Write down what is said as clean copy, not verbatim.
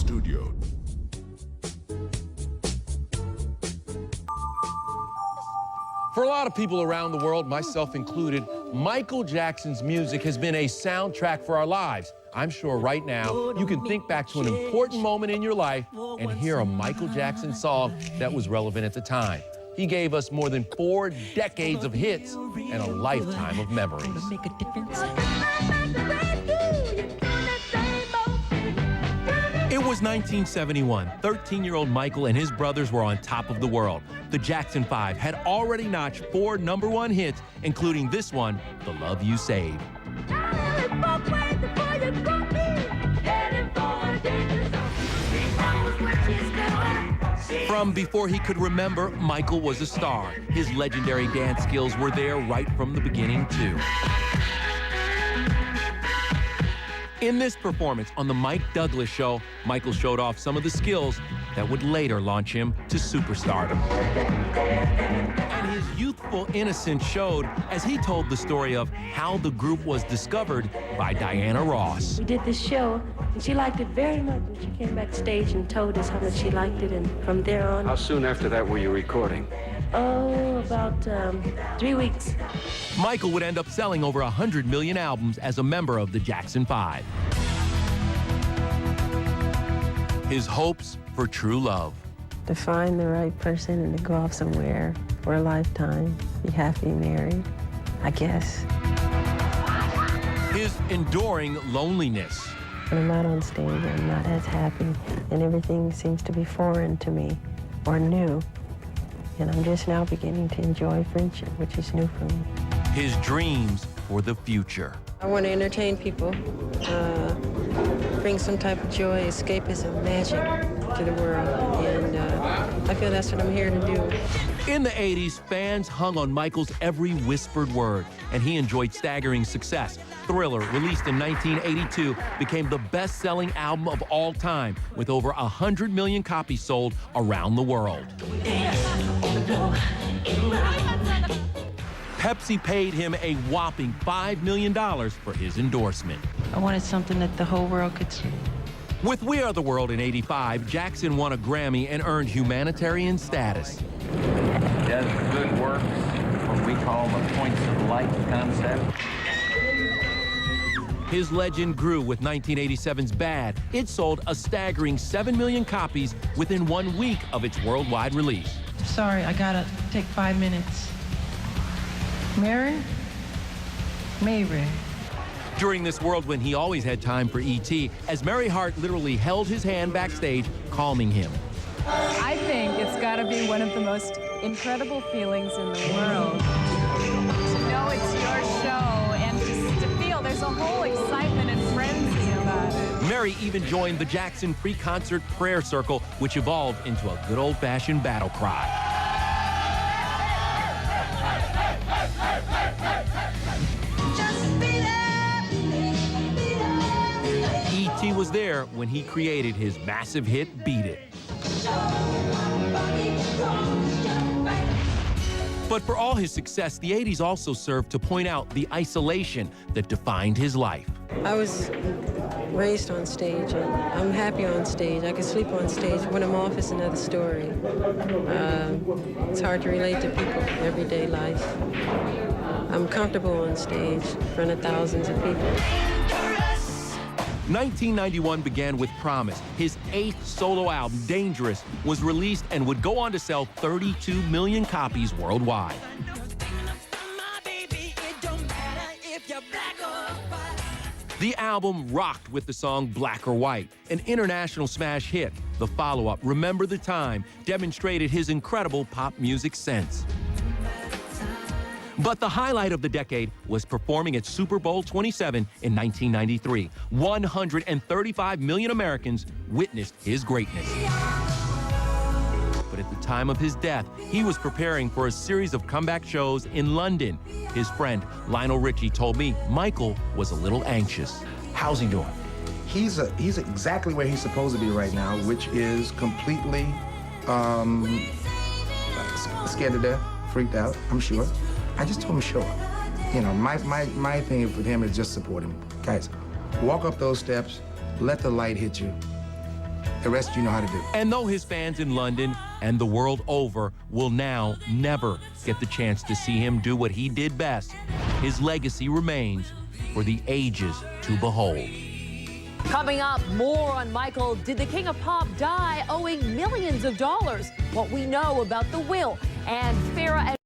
studio. For a lot of people around the world, myself included, Michael Jackson's music has been a soundtrack for our lives. I'm sure right now you can think back to an important moment in your life and hear a Michael Jackson song that was relevant at the time. He gave us more than 4 decades of hits and a lifetime of memories. It was 1971. 13-year-old Michael and his brothers were on top of the world. The Jackson 5 had already notched 4 #1 hits, including this one, The Love You Saved. From before he could remember, Michael was a star. His legendary dance skills were there right from the beginning, too. In this performance on The Mike Douglas Show, Michael showed off some of the skills that would later launch him to superstardom. And his youthful innocence showed as he told the story of how the group was discovered by Diana Ross. We did this show, and she liked it very much. And she came backstage and told us how much she liked it, and from there on... How soon after that were you recording? Oh, about 3 weeks. Michael would end up selling over 100 million albums as a member of the Jackson 5. His hopes for true love. To find the right person and to go off somewhere for a lifetime, be happy married, I guess. His enduring loneliness. When I'm not on stage, I'm not as happy, and everything seems to be foreign to me or new. And I'm just now beginning to enjoy friendship, which is new for me. His dreams for the future. I want to entertain people, bring some type of joy, escapism, magic to the world, and I feel that's what I'm here to do. In the 80s, fans hung on Michael's every whispered word, and he enjoyed staggering success. Thriller, released in 1982, became the best-selling album of all time, with over 100 million copies sold around the world. Pepsi paid him a whopping $5 million for his endorsement. I wanted something that the whole world could see. With We Are the World in '85, Jackson won a Grammy and earned humanitarian status. Does good work, what we call the points of light concept. His legend grew with 1987's Bad. It sold a staggering 7 million copies within 1 week of its worldwide release. Sorry, I gotta take 5 minutes. Mary? During this whirlwind, he always had time for E.T., as Mary Hart literally held his hand backstage, calming him. I think it's got to be one of the most incredible feelings in the world. To know it's your show and just to feel there's a whole excitement and frenzy about it. Mary even joined the Jackson pre-concert prayer circle, which evolved into a good old-fashioned battle cry. E.T. was there when he created his massive hit, Beat It. But for all his success, the 80s also served to point out the isolation that defined his life. I was raised on stage, and I'm happy on stage. I can sleep on stage. When I'm off, it's another story. It's hard to relate to people in everyday life. I'm comfortable on stage in front of thousands of people. 1991 began with Promise. His 8th solo album, Dangerous, was released and would go on to sell 32 million copies worldwide. The album rocked with the song Black or White, an international smash hit. The follow-up, Remember the Time, demonstrated his incredible pop music sense. But the highlight of the decade was performing at Super Bowl 27 in 1993. 135 million Americans witnessed his greatness. But at the time of his death, he was preparing for a series of comeback shows in London. His friend, Lionel Richie, told me Michael was a little anxious. How's he doing? He's exactly where he's supposed to be right now, which is completely scared to death, freaked out, I'm sure. I just told him, show up. You know, my thing with him is just support him. Guys, walk up those steps, let the light hit you. The rest you know how to do. And though his fans in London and the world over will now never get the chance to see him do what he did best, his legacy remains for the ages to behold. Coming up, more on Michael. Did the King of Pop die owing millions of dollars? What we know about the will. And Farrah